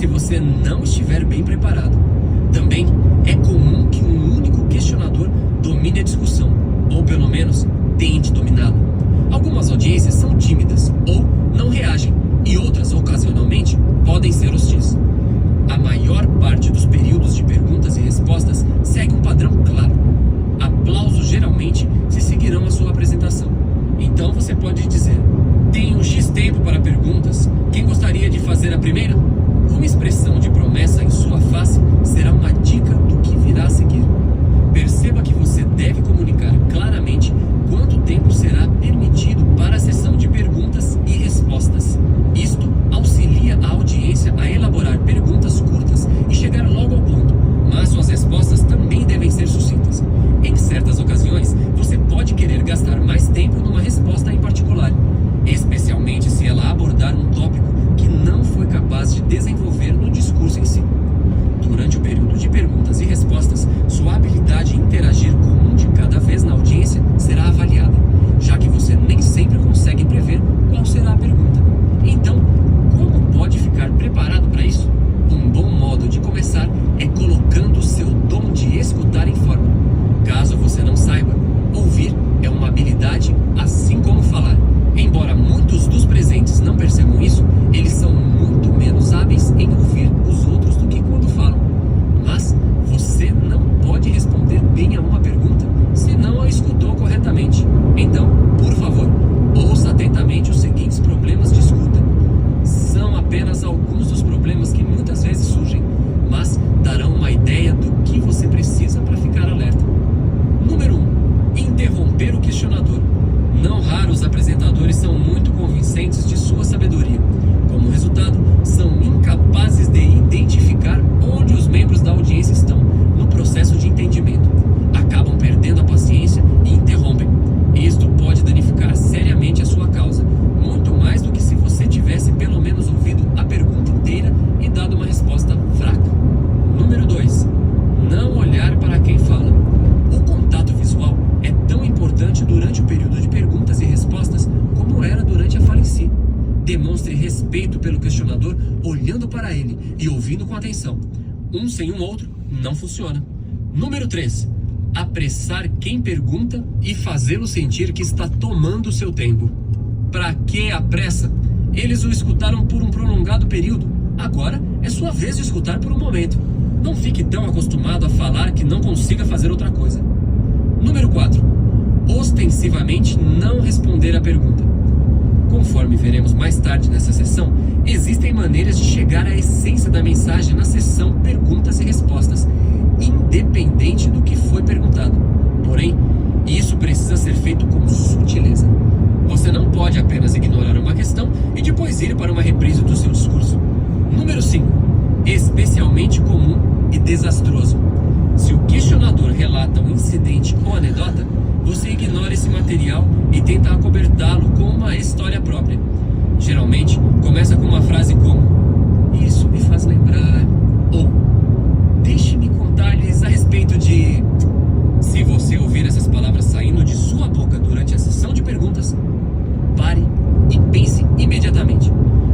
se você não estiver bem preparado. Também é comum que um único questionador domine a discussão, ou pelo menos tente dominá-la. Algumas audiências são tímidas ou não reagem, e outras, ocasionalmente, podem ser hostis. A maior parte dos períodos de perguntas e respostas segue um padrão claro. Aplausos geralmente se seguirão a sua apresentação. Então você pode dizer: tenho X tempo para perguntas. Quem gostaria de fazer a primeira? Uma expressão de promessa em sua face será uma dica do que virá a seguir. Perceba que você deve comunicar claramente quanto tempo será permitido para a sessão de perguntas e respostas. Isto auxilia a audiência a elaborar perguntas curtas e chegar logo ao ponto, mas suas respostas também devem ser sucintas. Em certas ocasiões, você pode querer gastar mais tempo numa resposta em particular, especialmente se ela abordar um tópico que não foi capaz de desenvolver no discurso em si. Durante o período de perguntas e respostas, sua habilidade em interagir com um de cada vez na audiência será avaliada, já que você nem sempre consegue prever qual será a pergunta. Então, como pode ficar preparado para isso? Um bom modo de começar é colocando o seu dom de escutar em forma. Caso você não saiba, ouvir é uma habilidade assim como falar. Embora muitos dos presentes não percebam isso, eles são muito menos hábeis em ouvir os outros do que quando falam. Mas você não pode responder bem a uma pergunta se não a escutou corretamente. Então, por favor, ouça atentamente os seguintes problemas de escuta. São apenas alguns dos problemas que muitas vezes surgem, mas darão uma ideia do que você precisa para ficar alerta. Número 1. Interromper o questionador. Não raros apresentadores são muito convincentes de sua sabedoria. Como resultado, são incapazes de identificar onde os membros da audiência estão no processo de entendimento. Acabam perdendo a paciência e interrompem. Isto pode danificar seriamente a sua causa, muito mais do que se você tivesse pelo menos ouvido a pergunta inteira e dado uma resposta fraca. Número 2. Não olhar para quem fala. O contato visual é tão importante durante o período de perguntas e respostas como era durante a fala em si. Demonstre respeito pelo questionador olhando para ele e ouvindo com atenção. Um sem o outro não funciona. Número 3. Apressar quem pergunta e fazê-lo sentir que está tomando o seu tempo. Para que a pressa? Eles o escutaram por um prolongado período. Agora é sua vez de escutar por um momento. Não fique tão acostumado a falar que não consiga fazer outra coisa. Número 4. Ostensivamente não responder à pergunta. Conforme veremos mais tarde nessa sessão, existem maneiras de chegar à essência da mensagem na sessão perguntas e respostas, independente do que foi perguntado. Porém, isso precisa ser feito com sutileza. Você não pode apenas ignorar uma questão e depois ir para uma reprise do seu discurso. Número 5. Especialmente comum e desastroso. Se o questionador relata um incidente ou anedota, você ignora esse material e tenta acobertá-lo com uma história própria. Geralmente, começa com uma frase como: isso me faz lembrar, ou deixe-me contar-lhes a respeito de... Se você ouvir essas palavras saindo de sua boca durante a sessão de perguntas, pare e pense imediatamente.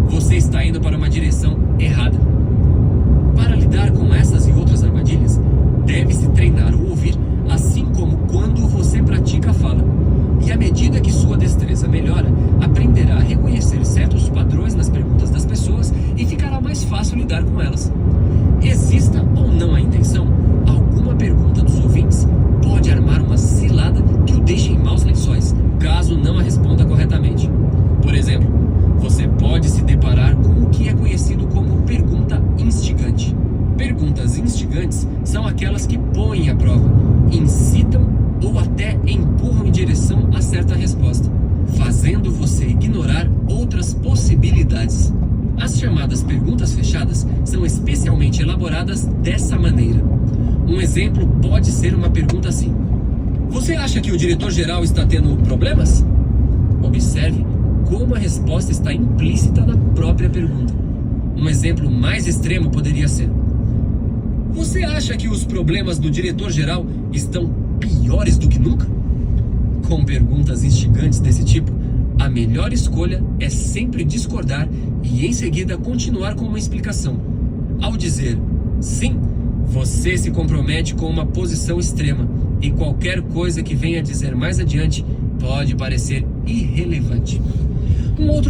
Você está indo para uma direção errada. Para lidar com essas e outras armadilhas, deve-se treinar o ouvir, assim como quando você pratica a fala. E à medida que sua destreza melhora, aprenderá a reconhecer certos padrões nas perguntas das pessoas e ficará mais fácil lidar com elas. Exista ou não a intenção, alguma pergunta dos ouvintes pode armar uma cilada que o deixe em maus lençóis, caso não a responda corretamente. Por exemplo, você pode se deparar com o que é conhecido como pergunta instigante. Perguntas instigantes são aquelas que põem à prova, incitam ou até empurram em direção a certa resposta, fazendo você ignorar outras possibilidades. As chamadas perguntas fechadas são especialmente elaboradas dessa maneira. Um exemplo pode ser uma pergunta assim: você acha que o diretor-geral está tendo problemas? Observe como a resposta está implícita na própria pergunta. Um exemplo mais extremo poderia ser: você acha que os problemas do diretor-geral estão piores do que nunca? Com perguntas instigantes desse tipo, a melhor escolha é sempre discordar e em seguida continuar com uma explicação. Ao dizer sim, você se compromete com uma posição extrema e qualquer coisa que venha dizer mais adiante pode parecer irrelevante. Um outro